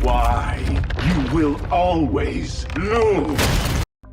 Why? You will always lose.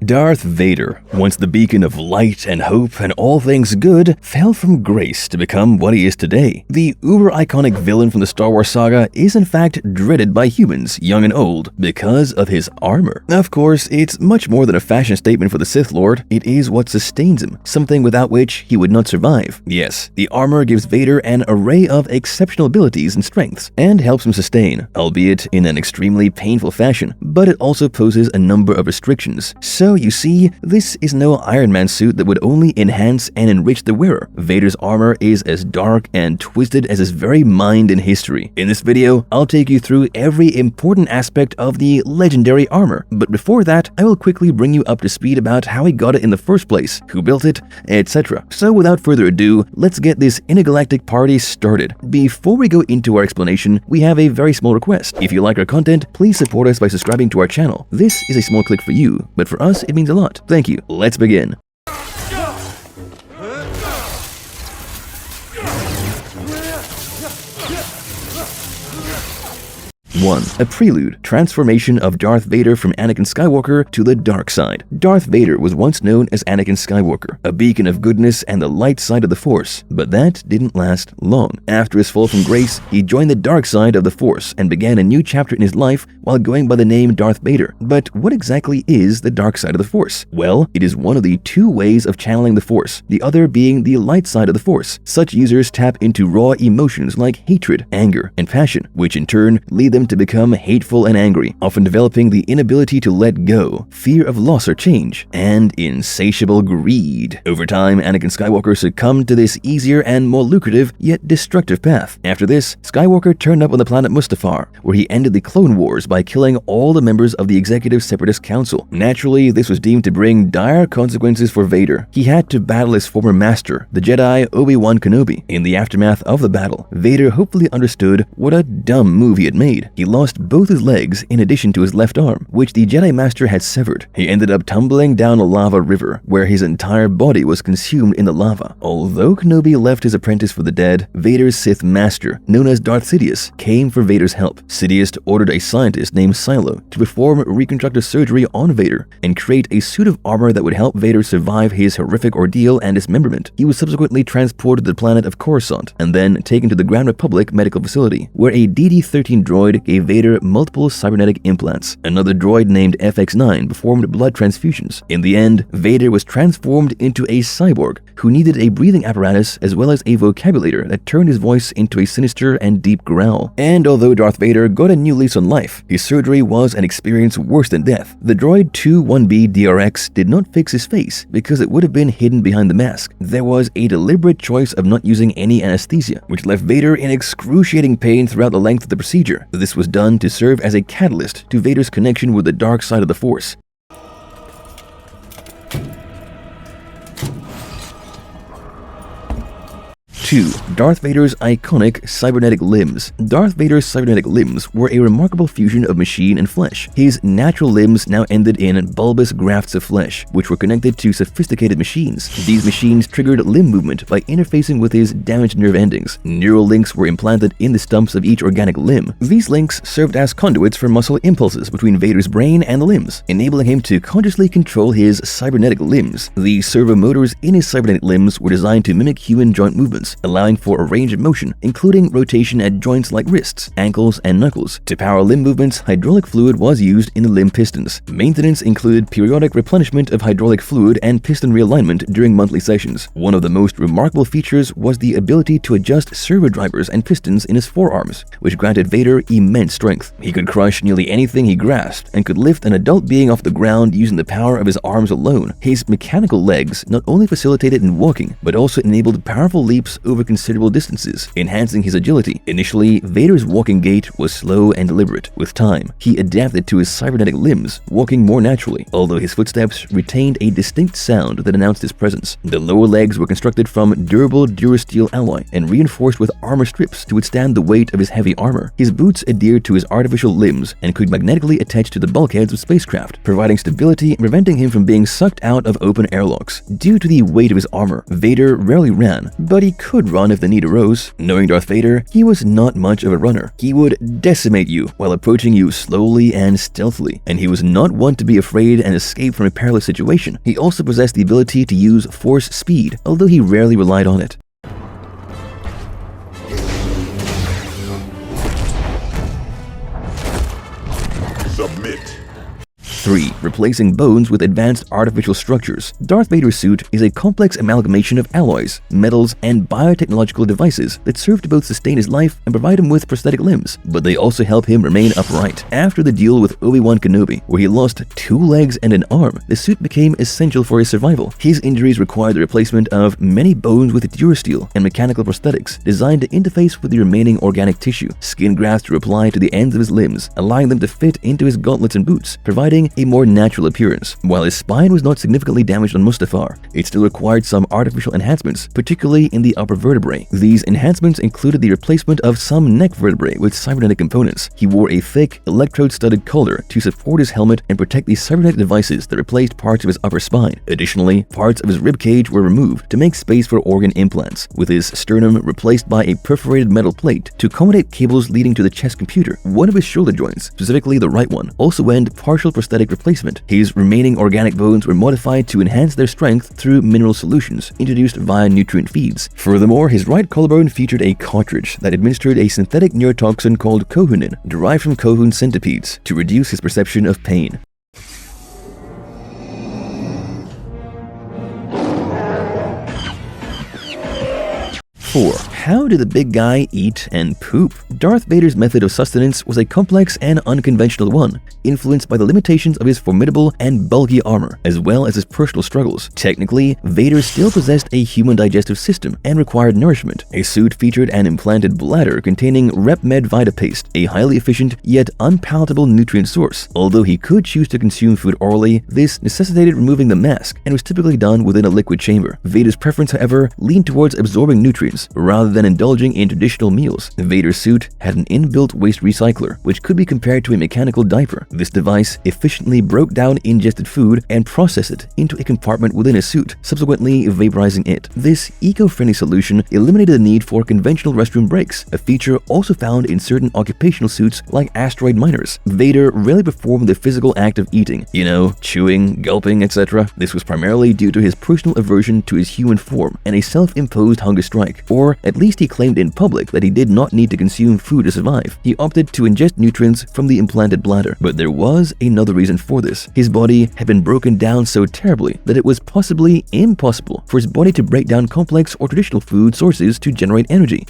Darth Vader, once the beacon of light and hope and all things good, fell from grace to become what he is today. The uber-iconic villain from the Star Wars saga is in fact dreaded by humans, young and old, because of his armor. Of course, it's much more than a fashion statement for the Sith Lord. It is what sustains him, something without which he would not survive. Yes, the armor gives Vader an array of exceptional abilities and strengths, and helps him sustain, albeit in an extremely painful fashion, but it also poses a number of restrictions. So you see, this is no Iron Man suit that would only enhance and enrich the wearer. Vader's armor is as dark and twisted as his very mind in history. In this video, I'll take you through every important aspect of the legendary armor, but before that, I will quickly bring you up to speed about how he got it in the first place, who built it, etc. So without further ado, let's get this intergalactic party started. Before we go into our explanation, we have a very small request. If you like our content, please support us by subscribing to our channel. This is a small click for you, but for us, it means a lot. Thank you. Let's begin. 1. A prelude, transformation of Darth Vader from Anakin Skywalker to the dark side. Darth Vader was once known as Anakin Skywalker, a beacon of goodness and the light side of the Force, but that didn't last long. After his fall from grace, he joined the dark side of the Force and began a new chapter in his life while going by the name Darth Vader. But what exactly is the dark side of the Force? Well, it is one of the two ways of channeling the Force, the other being the light side of the Force. Such users tap into raw emotions like hatred, anger, and passion, which in turn lead them to become hateful and angry, often developing the inability to let go, fear of loss or change, and insatiable greed. Over time, Anakin Skywalker succumbed to this easier and more lucrative yet destructive path. After this, Skywalker turned up on the planet Mustafar, where he ended the Clone Wars by killing all the members of the Executive Separatist Council. Naturally, this was deemed to bring dire consequences for Vader. He had to battle his former master, the Jedi Obi-Wan Kenobi. In the aftermath of the battle, Vader hopefully understood what a dumb move he had made. He lost both his legs in addition to his left arm, which the Jedi Master had severed. He ended up tumbling down a lava river, where his entire body was consumed in the lava. Although Kenobi left his apprentice for the dead, Vader's Sith Master, known as Darth Sidious, came for Vader's help. Sidious ordered a scientist named Silo to perform reconstructive surgery on Vader and create a suit of armor that would help Vader survive his horrific ordeal and dismemberment. He was subsequently transported to the planet of Coruscant and then taken to the Grand Republic medical facility, where a DD-13 droid gave Vader multiple cybernetic implants. Another droid named FX-9 performed blood transfusions. In the end, Vader was transformed into a cyborg who needed a breathing apparatus as well as a vocabulator that turned his voice into a sinister and deep growl. And although Darth Vader got a new lease on life, his surgery was an experience worse than death. The droid 21B DRX did not fix his face because it would have been hidden behind the mask. There was a deliberate choice of not using any anesthesia, which left Vader in excruciating pain throughout the length of the procedure. This was done to serve as a catalyst to Vader's connection with the dark side of the Force. 2. Darth Vader's iconic cybernetic limbs. Darth Vader's cybernetic limbs were a remarkable fusion of machine and flesh. His natural limbs now ended in bulbous grafts of flesh, which were connected to sophisticated machines. These machines triggered limb movement by interfacing with his damaged nerve endings. Neural links were implanted in the stumps of each organic limb. These links served as conduits for muscle impulses between Vader's brain and the limbs, enabling him to consciously control his cybernetic limbs. The servo motors in his cybernetic limbs were designed to mimic human joint movements, allowing for a range of motion, including rotation at joints like wrists, ankles, and knuckles. To power limb movements, hydraulic fluid was used in the limb pistons. Maintenance included periodic replenishment of hydraulic fluid and piston realignment during monthly sessions. One of the most remarkable features was the ability to adjust servo drivers and pistons in his forearms, which granted Vader immense strength. He could crush nearly anything he grasped and could lift an adult being off the ground using the power of his arms alone. His mechanical legs not only facilitated in walking, but also enabled powerful leaps over considerable distances, enhancing his agility. Initially, Vader's walking gait was slow and deliberate. With time, he adapted to his cybernetic limbs, walking more naturally, although his footsteps retained a distinct sound that announced his presence. The lower legs were constructed from durable durasteel alloy and reinforced with armor strips to withstand the weight of his heavy armor. His boots adhered to his artificial limbs and could magnetically attach to the bulkheads of spacecraft, providing stability and preventing him from being sucked out of open airlocks. Due to the weight of his armor, Vader rarely ran, but he could could run if the need arose. Knowing Darth Vader, he was not much of a runner. He would decimate you while approaching you slowly and stealthily, and he was not one to be afraid and escape from a perilous situation. He also possessed the ability to use force speed, although he rarely relied on it. Submit. 3. Replacing bones with advanced artificial structures. Darth Vader's suit is a complex amalgamation of alloys, metals, and biotechnological devices that serve to both sustain his life and provide him with prosthetic limbs, but they also help him remain upright. After the duel with Obi-Wan Kenobi, where he lost 2 legs and an arm, the suit became essential for his survival. His injuries required the replacement of many bones with durasteel and mechanical prosthetics designed to interface with the remaining organic tissue. Skin grafts were applied to the ends of his limbs, allowing them to fit into his gauntlets and boots, providing a more natural appearance. While his spine was not significantly damaged on Mustafar, it still required some artificial enhancements, particularly in the upper vertebrae. These enhancements included the replacement of some neck vertebrae with cybernetic components. He wore a thick, electrode-studded collar to support his helmet and protect the cybernetic devices that replaced parts of his upper spine. Additionally, parts of his ribcage were removed to make space for organ implants, with his sternum replaced by a perforated metal plate to accommodate cables leading to the chest computer. One of his shoulder joints, specifically the right one, also went partial prosthetic replacement. His remaining organic bones were modified to enhance their strength through mineral solutions introduced via nutrient feeds. Furthermore, his right collarbone featured a cartridge that administered a synthetic neurotoxin called cohunin, derived from cohoon centipedes, to reduce his perception of pain. 4. How did the big guy eat and poop? Darth Vader's method of sustenance was a complex and unconventional one, influenced by the limitations of his formidable and bulky armor, as well as his personal struggles. Technically, Vader still possessed a human digestive system and required nourishment. A suit featured an implanted bladder containing RepMed Vita Paste, a highly efficient yet unpalatable nutrient source. Although he could choose to consume food orally, this necessitated removing the mask and was typically done within a liquid chamber. Vader's preference, however, leaned towards absorbing nutrients rather than indulging in traditional meals. Vader's suit had an inbuilt waste recycler, which could be compared to a mechanical diaper. This device efficiently broke down ingested food and processed it into a compartment within his suit, subsequently vaporizing it. This eco-friendly solution eliminated the need for conventional restroom breaks, a feature also found in certain occupational suits like asteroid miners. Vader rarely performed the physical act of eating, chewing, gulping, etc. This was primarily due to his personal aversion to his human form and a self-imposed hunger strike, or at least he claimed in public that he did not need to consume food to survive. He opted to ingest nutrients from the implanted bladder, but there was another reason for this. His body had been broken down so terribly that it was possibly impossible for his body to break down complex or traditional food sources to generate energy.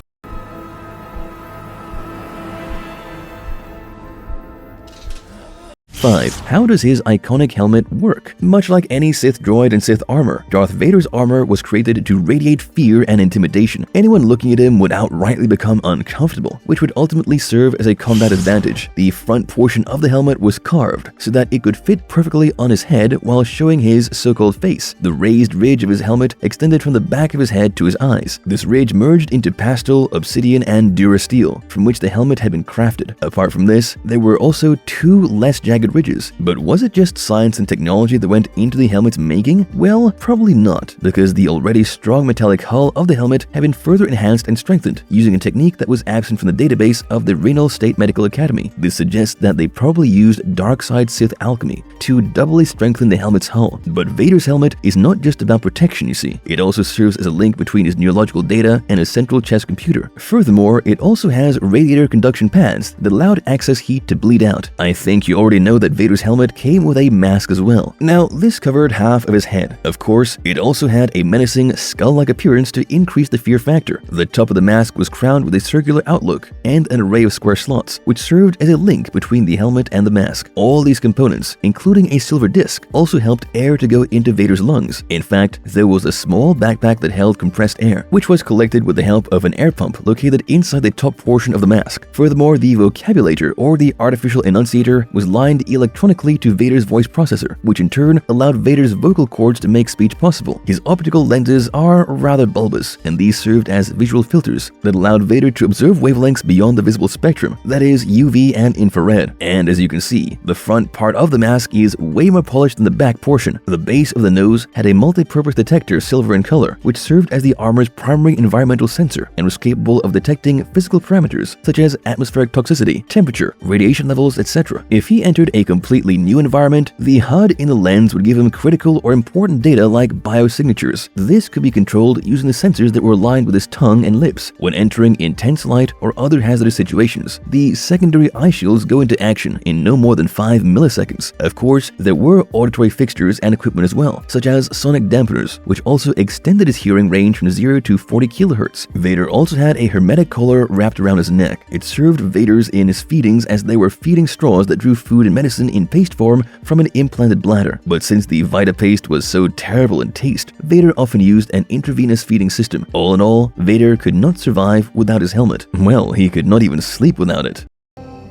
5. How does his iconic helmet work? Much like any Sith droid and Sith armor, Darth Vader's armor was created to radiate fear and intimidation. Anyone looking at him would outrightly become uncomfortable, which would ultimately serve as a combat advantage. The front portion of the helmet was carved so that it could fit perfectly on his head while showing his so-called face. The raised ridge of his helmet extended from the back of his head to his eyes. This ridge merged into pastel, obsidian, and durasteel, from which the helmet had been crafted. Apart from this, there were also 2 less jagged ridges. But was it just science and technology that went into the helmet's making? Well, probably not, because the already strong metallic hull of the helmet had been further enhanced and strengthened using a technique that was absent from the database of the Renal State Medical Academy. This suggests that they probably used dark side Sith alchemy to doubly strengthen the helmet's hull. But Vader's helmet is not just about protection, you see. It also serves as a link between his neurological data and his central chest computer. Furthermore, it also has radiator conduction pads that allowed excess heat to bleed out. I think you already know that Vader's helmet came with a mask as well. Now, this covered half of his head. Of course, it also had a menacing, skull-like appearance to increase the fear factor. The top of the mask was crowned with a circular outlook and an array of square slots, which served as a link between the helmet and the mask. All these components, including a silver disc, also helped air to go into Vader's lungs. In fact, there was a small backpack that held compressed air, which was collected with the help of an air pump located inside the top portion of the mask. Furthermore, the vocabulator, or the artificial enunciator, was lined connected electronically to Vader's voice processor, which in turn allowed Vader's vocal cords to make speech possible. His optical lenses are rather bulbous, and these served as visual filters that allowed Vader to observe wavelengths beyond the visible spectrum, that is UV and infrared. And as you can see, the front part of the mask is way more polished than the back portion. The base of the nose had a multi-purpose detector silver in color, which served as the armor's primary environmental sensor and was capable of detecting physical parameters such as atmospheric toxicity, temperature, radiation levels, etc. If he entered a completely new environment, the HUD in the lens would give him critical or important data like biosignatures. This could be controlled using the sensors that were aligned with his tongue and lips. When entering intense light or other hazardous situations, the secondary eye shields go into action in no more than 5 milliseconds. Of course, there were auditory fixtures and equipment as well, such as sonic dampeners, which also extended his hearing range from 0 to 40 kHz. Vader also had a hermetic collar wrapped around his neck. It served Vader's in his feedings as they were feeding straws that drew food and medicine in paste form from an implanted bladder. But since the Vita paste was so terrible in taste, Vader often used an intravenous feeding system. All in all, Vader could not survive without his helmet. Well, he could not even sleep without it.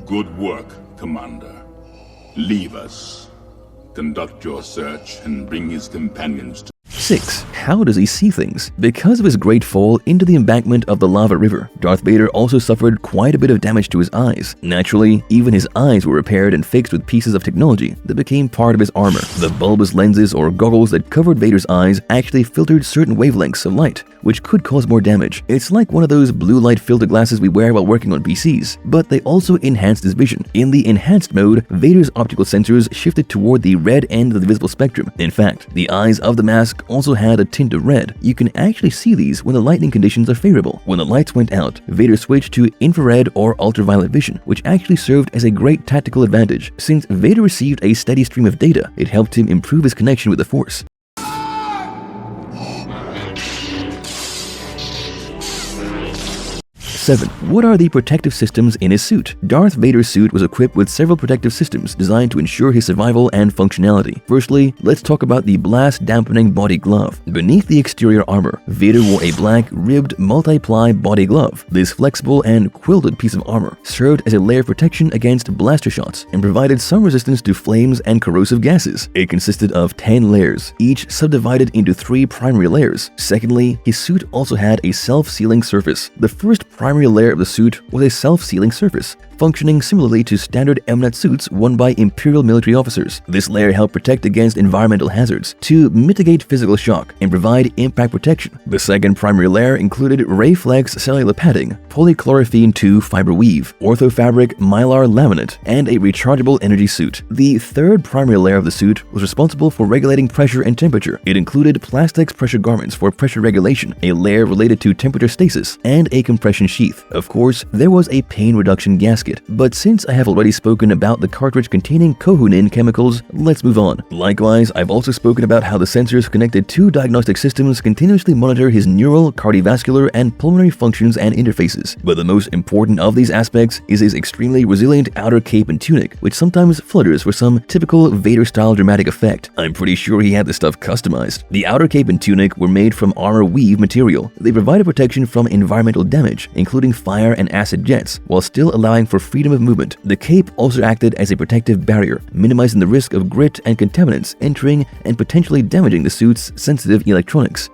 Good work, Commander. Leave us. Conduct your search and bring his companions to 6. How does he see things? Because of his great fall into the embankment of the lava river, Darth Vader also suffered quite a bit of damage to his eyes. Naturally, even his eyes were repaired and fixed with pieces of technology that became part of his armor. The bulbous lenses or goggles that covered Vader's eyes actually filtered certain wavelengths of light, which could cause more damage. It's like one of those blue light filter glasses we wear while working on PCs, but they also enhanced his vision. In the enhanced mode, Vader's optical sensors shifted toward the red end of the visible spectrum. In fact, the eyes of the mask also had a tint of red. You can actually see these when the lighting conditions are favorable. When the lights went out, Vader switched to infrared or ultraviolet vision, which actually served as a great tactical advantage. Since Vader received a steady stream of data, it helped him improve his connection with the Force. 7. What are the protective systems in his suit? Darth Vader's suit was equipped with several protective systems designed to ensure his survival and functionality. Firstly, let's talk about the blast dampening body glove. Beneath the exterior armor, Vader wore a black, ribbed, multi-ply body glove. This flexible and quilted piece of armor served as a layer of protection against blaster shots and provided some resistance to flames and corrosive gases. It consisted of 10 layers, each subdivided into 3 primary layers. Secondly, his suit also had a self-sealing surface. The first primary layer of the suit was a self-sealing surface, functioning similarly to standard MNET suits worn by Imperial military officers. This layer helped protect against environmental hazards, to mitigate physical shock, and provide impact protection. The second primary layer included Rayflex cellular padding, polychlorophene 2 fiber weave, orthofabric mylar laminate, and a rechargeable energy suit. The third primary layer of the suit was responsible for regulating pressure and temperature. It included plastics pressure garments for pressure regulation, a layer related to temperature stasis, and a compression sheath. Of course, there was a pain reduction gasket, but since I have already spoken about the cartridge containing Kohunin chemicals, let's move on. Likewise, I've also spoken about how the sensors connected to diagnostic systems continuously monitor his neural, cardiovascular, and pulmonary functions and interfaces. But the most important of these aspects is his extremely resilient outer cape and tunic, which sometimes flutters for some typical Vader-style dramatic effect. I'm pretty sure he had this stuff customized. The outer cape and tunic were made from armor weave material. They provided protection from environmental damage, including fire and acid jets, while still allowing for freedom of movement. The cape also acted as a protective barrier, minimizing the risk of grit and contaminants entering and potentially damaging the suit's sensitive electronics.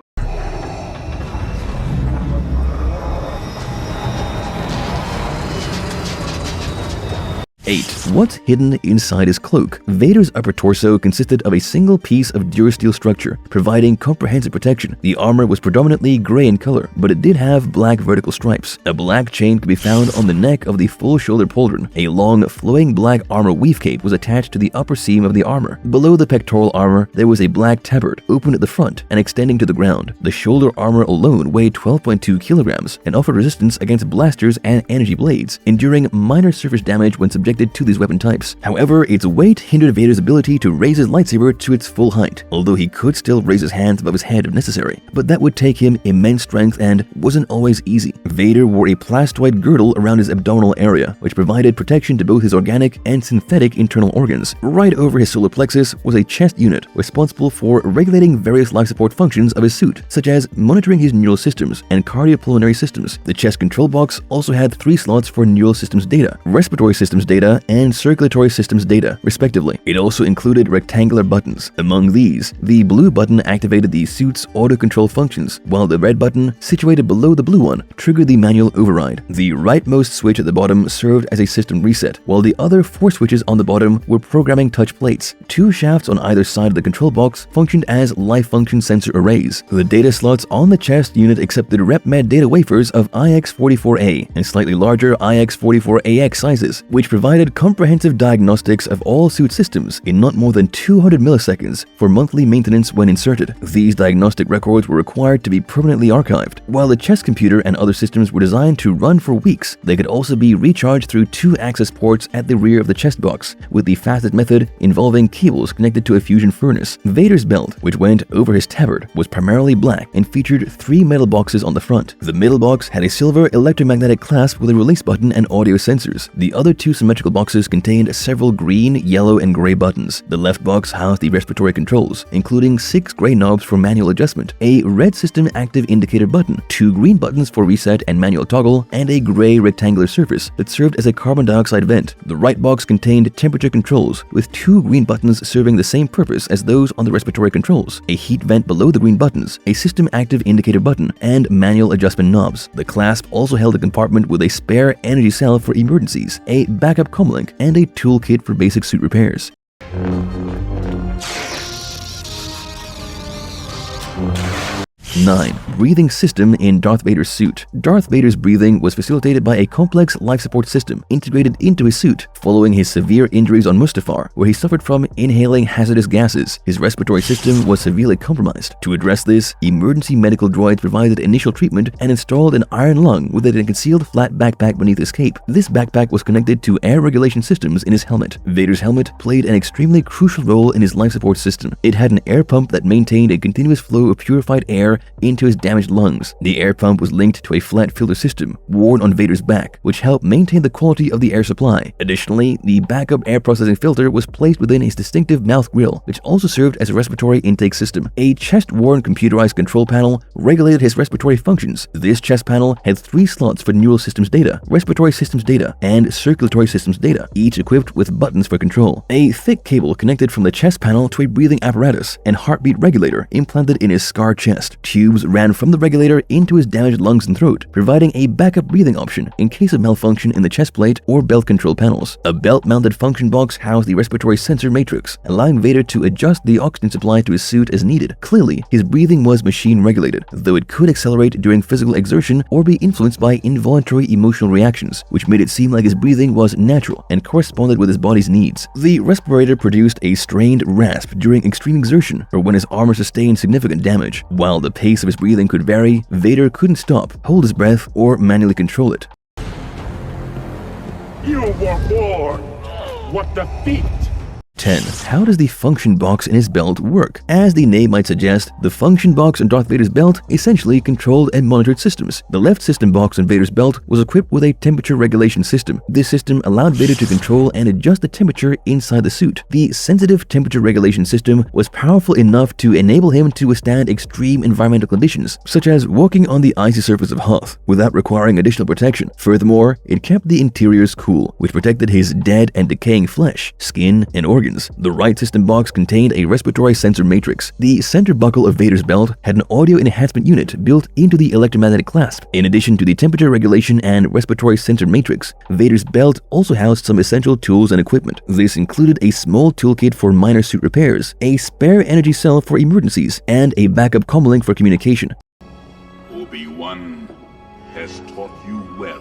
8. What's hidden inside his cloak? Vader's upper torso consisted of a single piece of durasteel structure, providing comprehensive protection. The armor was predominantly gray in color, but it did have black vertical stripes. A black chain could be found on the neck of the full shoulder pauldron. A long, flowing black armor weave cape was attached to the upper seam of the armor. Below the pectoral armor, there was a black tabard, open at the front and extending to the ground. The shoulder armor alone weighed 12.2 kilograms and offered resistance against blasters and energy blades, enduring minor surface damage when subjected to these weapon types. However, its weight hindered Vader's ability to raise his lightsaber to its full height, although he could still raise his hands above his head if necessary. But that would take him immense strength and wasn't always easy. Vader wore a plastoid girdle around his abdominal area, which provided protection to both his organic and synthetic internal organs. Right over his solar plexus was a chest unit responsible for regulating various life support functions of his suit, such as monitoring his neural systems and cardiopulmonary systems. The chest control box also had 3 slots for neural systems data, respiratory systems data, data and circulatory systems data, respectively. It also included rectangular buttons. Among these, the blue button activated the suit's auto control functions, while the red button, situated below the blue one, triggered the manual override. The rightmost switch at the bottom served as a system reset, while the other 4 switches on the bottom were programming touch plates. 2 shafts on either side of the control box functioned as life function sensor arrays. The data slots on the chest unit accepted RepMed data wafers of IX44A and slightly larger IX44AX sizes, which provided comprehensive diagnostics of all suit systems in not more than 200 milliseconds for monthly maintenance when inserted. These diagnostic records were required to be permanently archived. While the chest computer and other systems were designed to run for weeks, they could also be recharged through 2 access ports at the rear of the chest box, with the fastest method involving cables connected to a fusion furnace. Vader's belt, which went over his tabard, was primarily black and featured 3 metal boxes on the front. The middle box had a silver electromagnetic clasp with a release button and audio sensors. The other 2 symmetrical boxes contained several green, yellow, and gray buttons. The left box housed the respiratory controls, including 6 gray knobs for manual adjustment, a red system active indicator button, 2 green buttons for reset and manual toggle, and a gray rectangular surface that served as a carbon dioxide vent. The right box contained temperature controls, with 2 green buttons serving the same purpose as those on the respiratory controls, a heat vent below the green buttons, a system active indicator button, and manual adjustment knobs. The clasp also held a compartment with a spare energy cell for emergencies, a backup comlink, and a toolkit for basic suit repairs. 9. Breathing system in Darth Vader's suit. Darth Vader's breathing was facilitated by a complex life support system integrated into his suit. Following his severe injuries on Mustafar, where he suffered from inhaling hazardous gases, his respiratory system was severely compromised. To address this, emergency medical droids provided initial treatment and installed an iron lung with a concealed flat backpack beneath his cape. This backpack was connected to air regulation systems in his helmet. Vader's helmet played an extremely crucial role in his life support system. It had an air pump that maintained a continuous flow of purified air into his damaged lungs. The air pump was linked to a flat filter system worn on Vader's back, which helped maintain the quality of the air supply. Additionally, the backup air processing filter was placed within his distinctive mouth grill, which also served as a respiratory intake system. A chest-worn computerized control panel regulated his respiratory functions. This chest panel had 3 slots for neural systems data, respiratory systems data, and circulatory systems data, each equipped with buttons for control. A thick cable connected from the chest panel to a breathing apparatus and heartbeat regulator implanted in his scarred chest. Tubes ran from the regulator into his damaged lungs and throat, providing a backup breathing option in case of malfunction in the chest plate or belt control panels. A belt-mounted function box housed the respiratory sensor matrix, allowing Vader to adjust the oxygen supply to his suit as needed. Clearly, his breathing was machine-regulated, though it could accelerate during physical exertion or be influenced by involuntary emotional reactions, which made it seem like his breathing was natural and corresponded with his body's needs. The respirator produced a strained rasp during extreme exertion or when his armor sustained significant damage. While the pace of his breathing could vary, Vader couldn't stop, hold his breath, or manually control it. You were born. What defeat? 10. How does the function box in his belt work? As the name might suggest, the function box on Darth Vader's belt essentially controlled and monitored systems. The left system box on Vader's belt was equipped with a temperature regulation system. This system allowed Vader to control and adjust the temperature inside the suit. The sensitive temperature regulation system was powerful enough to enable him to withstand extreme environmental conditions, such as walking on the icy surface of Hoth, without requiring additional protection. Furthermore, it kept the interiors cool, which protected his dead and decaying flesh, skin, and organs. The right system box contained a respiratory sensor matrix. The center buckle of Vader's belt had an audio enhancement unit built into the electromagnetic clasp. In addition to the temperature regulation and respiratory sensor matrix, Vader's belt also housed some essential tools and equipment. This included a small toolkit for minor suit repairs, a spare energy cell for emergencies, and a backup comlink for communication. Obi-Wan has taught you well.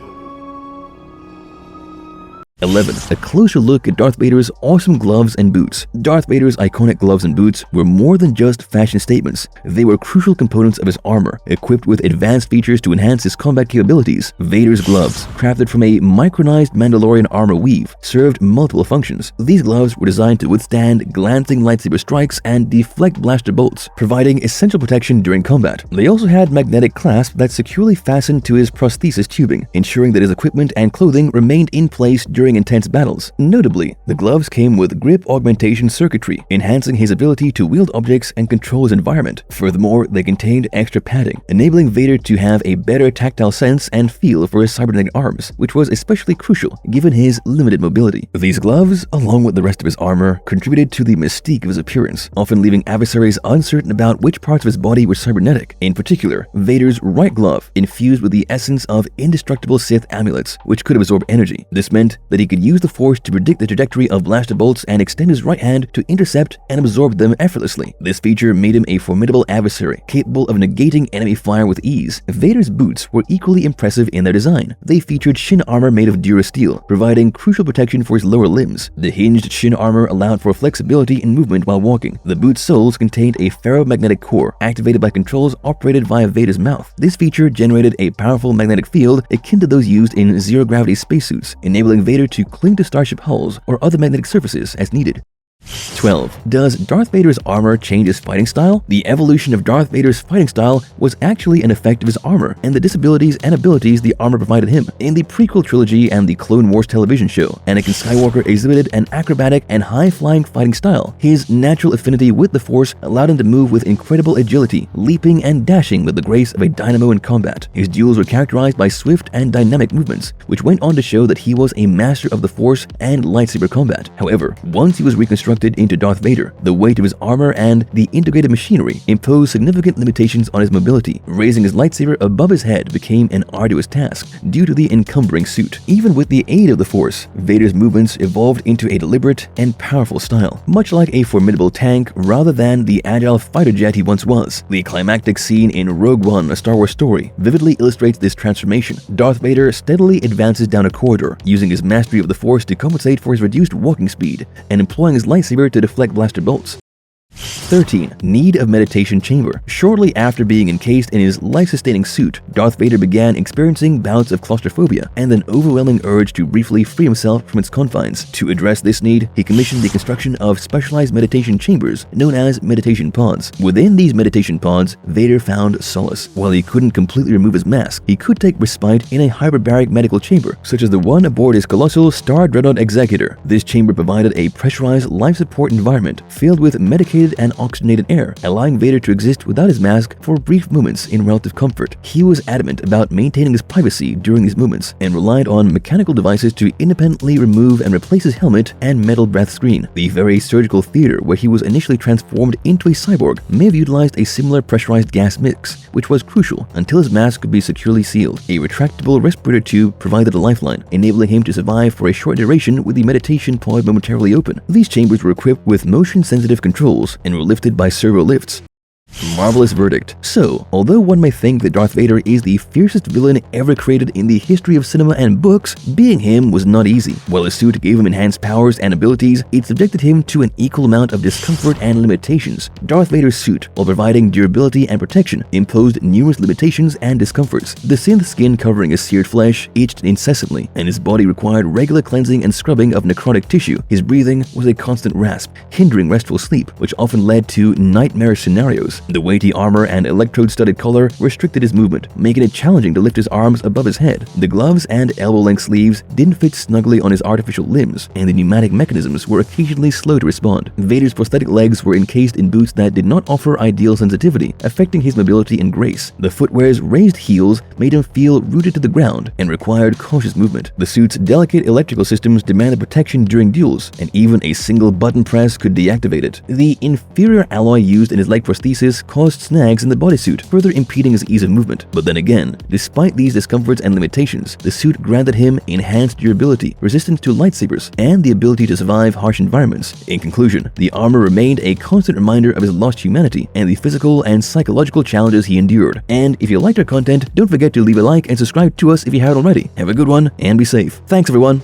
11. A closer look at Darth Vader's awesome gloves and boots. Darth Vader's iconic gloves and boots were more than just fashion statements. They were crucial components of his armor, equipped with advanced features to enhance his combat capabilities. Vader's gloves, crafted from a micronized Mandalorian armor weave, served multiple functions. These gloves were designed to withstand glancing lightsaber strikes and deflect blaster bolts, providing essential protection during combat. They also had magnetic clasps that securely fastened to his prosthesis tubing, ensuring that his equipment and clothing remained in place during during intense battles. Notably, the gloves came with grip augmentation circuitry, enhancing his ability to wield objects and control his environment. Furthermore, they contained extra padding, enabling Vader to have a better tactile sense and feel for his cybernetic arms, which was especially crucial given his limited mobility. These gloves, along with the rest of his armor, contributed to the mystique of his appearance, often leaving adversaries uncertain about which parts of his body were cybernetic. In particular, Vader's right glove infused with the essence of indestructible Sith amulets, which could absorb energy. This meant that he could use the Force to predict the trajectory of blaster bolts and extend his right hand to intercept and absorb them effortlessly. This feature made him a formidable adversary, capable of negating enemy fire with ease. Vader's boots were equally impressive in their design. They featured shin armor made of durasteel, providing crucial protection for his lower limbs. The hinged shin armor allowed for flexibility in movement while walking. The boot soles contained a ferromagnetic core activated by controls operated via Vader's mouth. This feature generated a powerful magnetic field akin to those used in zero-gravity spacesuits, enabling Vader to cling to starship hulls or other magnetic surfaces as needed. 12. Does Darth Vader's armor change his fighting style? The evolution of Darth Vader's fighting style was actually an effect of his armor and the disabilities and abilities the armor provided him. In the prequel trilogy and the Clone Wars television show, Anakin Skywalker exhibited an acrobatic and high-flying fighting style. His natural affinity with the Force allowed him to move with incredible agility, leaping and dashing with the grace of a dynamo in combat. His duels were characterized by swift and dynamic movements, which went on to show that he was a master of the Force and lightsaber combat. However, once he was reconstructed into Darth Vader, the weight of his armor and the integrated machinery imposed significant limitations on his mobility. Raising his lightsaber above his head became an arduous task due to the encumbering suit. Even with the aid of the Force, Vader's movements evolved into a deliberate and powerful style, much like a formidable tank rather than the agile fighter jet he once was. The climactic scene in Rogue One, A Star Wars Story, vividly illustrates this transformation. Darth Vader steadily advances down a corridor, using his mastery of the Force to compensate for his reduced walking speed and employing his lightsaber to deflect blaster bolts. 13. Need of meditation chamber. Shortly after being encased in his life-sustaining suit, Darth Vader began experiencing bouts of claustrophobia and an overwhelming urge to briefly free himself from its confines. To address this need, he commissioned the construction of specialized meditation chambers known as meditation pods. Within these meditation pods, Vader found solace. While he couldn't completely remove his mask, he could take respite in a hyperbaric medical chamber, such as the one aboard his colossal Star Dreadnought Executor. This chamber provided a pressurized life support environment filled with medicated and oxygenated air, allowing Vader to exist without his mask for brief moments in relative comfort. He was adamant about maintaining his privacy during these moments and relied on mechanical devices to independently remove and replace his helmet and metal breath screen. The very surgical theater where he was initially transformed into a cyborg may have utilized a similar pressurized gas mix, which was crucial until his mask could be securely sealed. A retractable respirator tube provided a lifeline, enabling him to survive for a short duration with the meditation pod momentarily open. These chambers were equipped with motion-sensitive controls and were lifted by servo lifts. Marvelous verdict. So, although one may think that Darth Vader is the fiercest villain ever created in the history of cinema and books, being him was not easy. While his suit gave him enhanced powers and abilities, it subjected him to an equal amount of discomfort and limitations. Darth Vader's suit, while providing durability and protection, imposed numerous limitations and discomforts. The synth skin covering his seared flesh itched incessantly, and his body required regular cleansing and scrubbing of necrotic tissue. His breathing was a constant rasp, hindering restful sleep, which often led to nightmarish scenarios. The weighty armor and electrode-studded collar restricted his movement, making it challenging to lift his arms above his head. The gloves and elbow-length sleeves didn't fit snugly on his artificial limbs, and the pneumatic mechanisms were occasionally slow to respond. Vader's prosthetic legs were encased in boots that did not offer ideal sensitivity, affecting his mobility and grace. The footwear's raised heels made him feel rooted to the ground and required cautious movement. The suit's delicate electrical systems demanded protection during duels, and even a single button press could deactivate it. The inferior alloy used in his leg prosthesis caused snags in the bodysuit, further impeding his ease of movement. But then again, despite these discomforts and limitations, the suit granted him enhanced durability, resistance to lightsabers, and the ability to survive harsh environments. In conclusion, the armor remained a constant reminder of his lost humanity and the physical and psychological challenges he endured. And if you liked our content, don't forget to leave a like and subscribe to us if you haven't already. Have a good one and be safe. Thanks everyone.